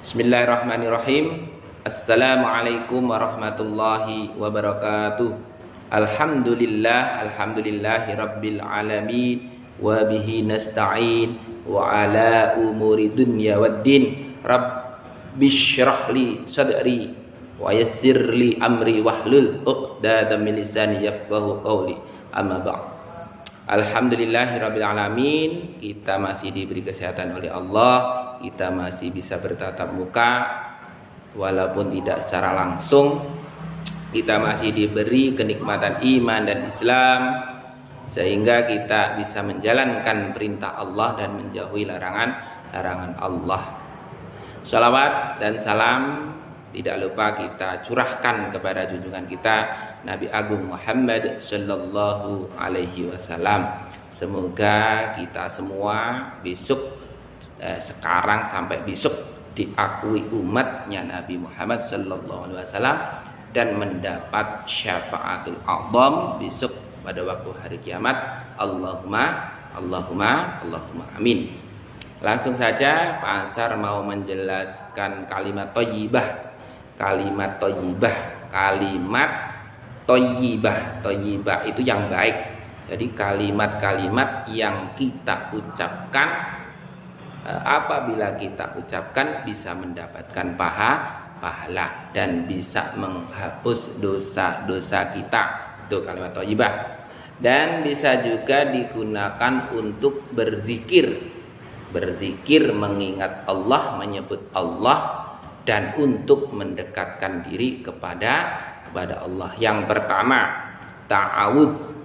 Bismillahirrahmanirrahim. Assalamualaikum warahmatullahi wabarakatuh. Alhamdulillahi rabbil alamin. Wa bihi nasta'in wa ala umuri dunya waddin. Rabbishrah li sadri wa yassir li amri wahlul 'uqdatam min lisani yafqahu qawli. Amma ba'd. Alhamdulillahirabbil alamin. Kita masih diberi kesehatan oleh Allah. Kita masih bisa bertatap muka walaupun tidak secara langsung. Kita masih diberi kenikmatan iman dan Islam, sehingga kita bisa menjalankan perintah Allah dan menjauhi larangan Allah. Shalawat dan salam tidak lupa kita curahkan kepada junjungan kita Nabi Agung Muhammad Sallallahu Alaihi Wasallam. Semoga kita semua sekarang sampai besok diakui umatnya Nabi Muhammad Sallallahu Alaihi Wasallam dan mendapat syafaatul a'zam besok pada waktu hari kiamat. Allahumma amin. Langsung saja Pak Ansar mau menjelaskan kalimat thayyibah. Kalimat thayyibah itu yang baik. Jadi kalimat-kalimat yang kita ucapkan, apabila kita ucapkan bisa mendapatkan pahala dan bisa menghapus dosa-dosa kita. Itu kalimat thayyibah. Dan bisa juga digunakan untuk berzikir mengingat Allah, menyebut Allah, dan untuk mendekatkan diri kepada Allah. Yang pertama, ta'awudz.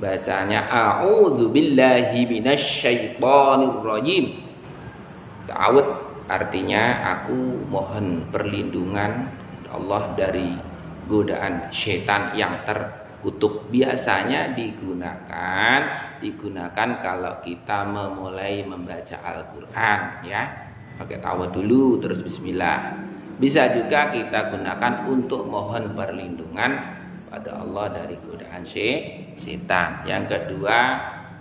Bacanya a'udzubillahi minasyaitonir rajim. Ta'awud artinya aku mohon perlindungan Allah dari godaan syaitan yang terkutuk. Biasanya digunakan kalau kita memulai membaca Al-Qur'an, ya. Pakai ta'awud dulu terus bismillah. Bisa juga kita gunakan untuk mohon perlindungan pada Allah dari godaan syaitan. Yang kedua,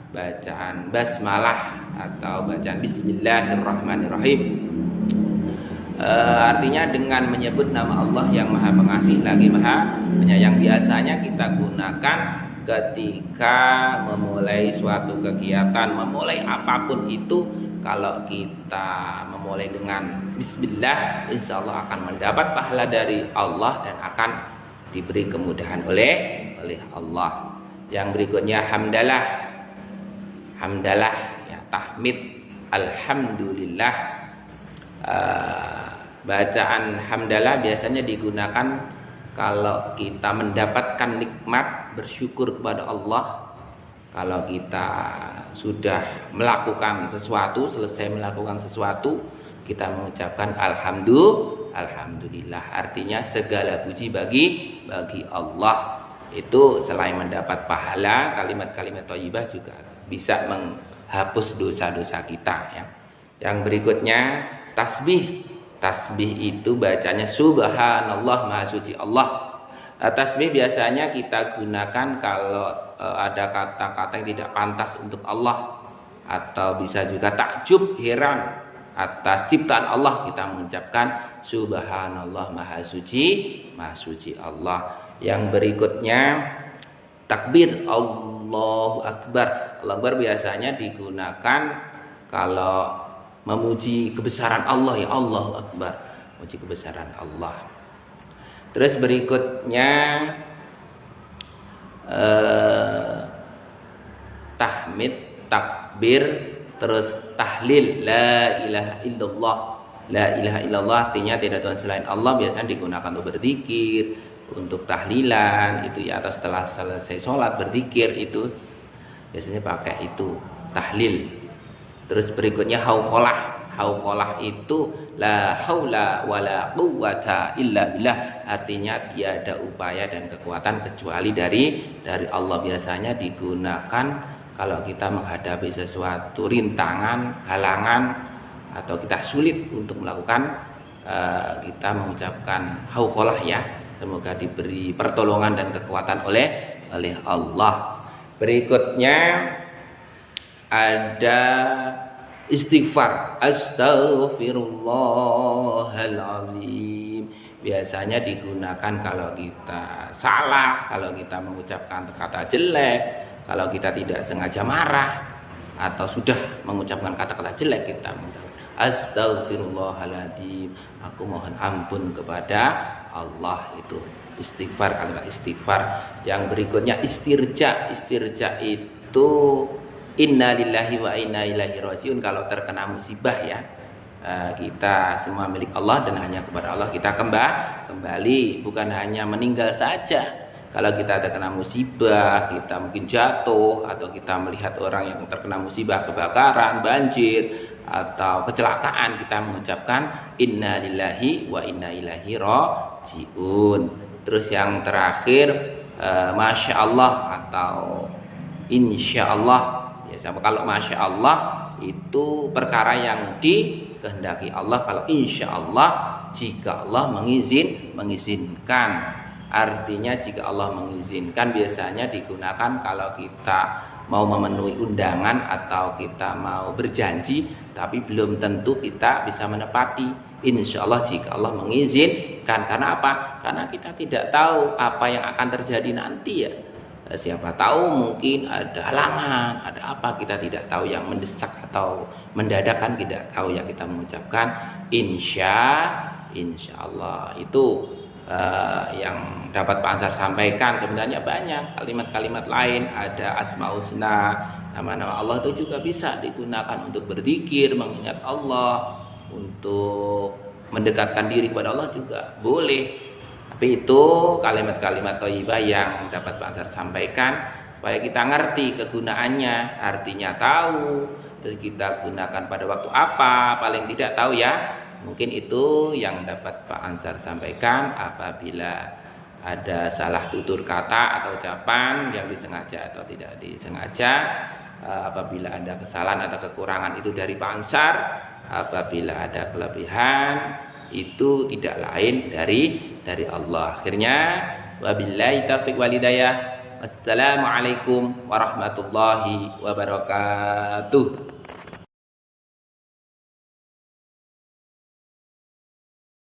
bacaan basmalah atau bacaan bismillahirrahmanirrahim. Artinya dengan menyebut nama Allah yang Maha Pengasih lagi Maha Penyayang. Biasanya kita gunakan ketika memulai suatu kegiatan, memulai apapun itu. Kalau kita memulai dengan bismillah, insya Allah akan mendapat pahala dari Allah dan akan diberi kemudahan oleh Allah. Yang berikutnya hamdalah ya, tahmid alhamdulillah. Bacaan hamdalah biasanya digunakan kalau kita mendapatkan nikmat, bersyukur kepada Allah. Kalau kita sudah melakukan sesuatu, selesai melakukan sesuatu, kita mengucapkan alhamdulillah. Artinya segala puji bagi Allah. Itu selain mendapat pahala, kalimat-kalimat thayyibah juga bisa menghapus dosa-dosa kita, ya. Yang berikutnya tasbih. Tasbih itu bacanya subhanallah, maha suci Allah. Tasbih biasanya kita gunakan kalau ada kata-kata yang tidak pantas untuk Allah, atau bisa juga takjub, heran atas ciptaan Allah, kita mengucapkan subhanallah, maha suci Allah. Yang berikutnya takbir, Allahu Akbar. Allahu Akbar biasanya digunakan kalau memuji kebesaran Allah, ya Allahu Akbar, memuji kebesaran Allah. Terus berikutnya tahmid, takbir, terus tahlil, la ilaha illallah. La ilaha illallah artinya tidak Tuhan selain Allah. Biasanya digunakan untuk berzikir, untuk tahlilan itu, ya, atau setelah selesai sholat berzikir itu biasanya pakai itu, tahlil. Terus berikutnya hauqalah. Hauqalah itu la haula wala quwwata illa billah, artinya tiada upaya dan kekuatan kecuali dari Allah. Biasanya digunakan kalau kita menghadapi sesuatu rintangan, halangan, atau kita sulit untuk melakukan, kita mengucapkan hauqalah, ya. Semoga diberi pertolongan dan kekuatan oleh Allah. Berikutnya ada istighfar, astaghfirullahaladzim. Biasanya digunakan kalau kita salah, kalau kita mengucapkan kata jelek, kalau kita tidak sengaja marah, atau sudah mengucapkan kata-kata jelek, kita mengucapkan astaghfirullahaladzim, aku mohon ampun kepada Allah. Itu istighfar, kalimat istighfar. Yang berikutnya istirja. Istirja itu innalillahi wa inna ilaihi rajiun. Kalau terkena musibah ya, kita semua milik Allah dan hanya kepada Allah kita kembali. Bukan hanya meninggal saja. Kalau kita terkena musibah, kita mungkin jatuh, atau kita melihat orang yang terkena musibah, kebakaran, banjir, atau kecelakaan, kita mengucapkan innalillahi wa inna ilaihi rajiun. Terus yang terakhir masya Allah atau insya Allah. Ya, kalau masya Allah itu perkara yang dikehendaki Allah. Kalau insya Allah jika Allah mengizinkan. Artinya jika Allah mengizinkan biasanya digunakan kalau kita mau memenuhi undangan atau kita mau berjanji tapi belum tentu kita bisa menepati. Insya Allah jika Allah mengizinkan. Karena apa? Karena kita tidak tahu apa yang akan terjadi nanti ya. Siapa tahu mungkin ada halangan, ada apa, kita tidak tahu yang mendesak atau mendadak, tidak tahu ya, kita mengucapkan insya Allah. Itu yang dapat Pak Ansar sampaikan. Sebenarnya banyak kalimat-kalimat lain, ada asmaul husna, nama-nama Allah itu juga bisa digunakan untuk berzikir, mengingat Allah, untuk mendekatkan diri kepada Allah juga boleh. Tapi itu kalimat-kalimat thayyibah yang dapat Pak Ansar sampaikan supaya kita ngerti kegunaannya, artinya tahu, terus kita gunakan pada waktu apa, paling tidak tahu ya. Mungkin itu yang dapat Pak Ansar sampaikan. Apabila ada salah tutur kata atau ucapan yang disengaja atau tidak disengaja, apabila ada kesalahan atau kekurangan itu dari Pak Ansar, apabila ada kelebihan itu tidak lain dari Allah. Akhirnya wabillahi taufiq wal hidayah. Wassalamualaikum warahmatullahi wabarakatuh.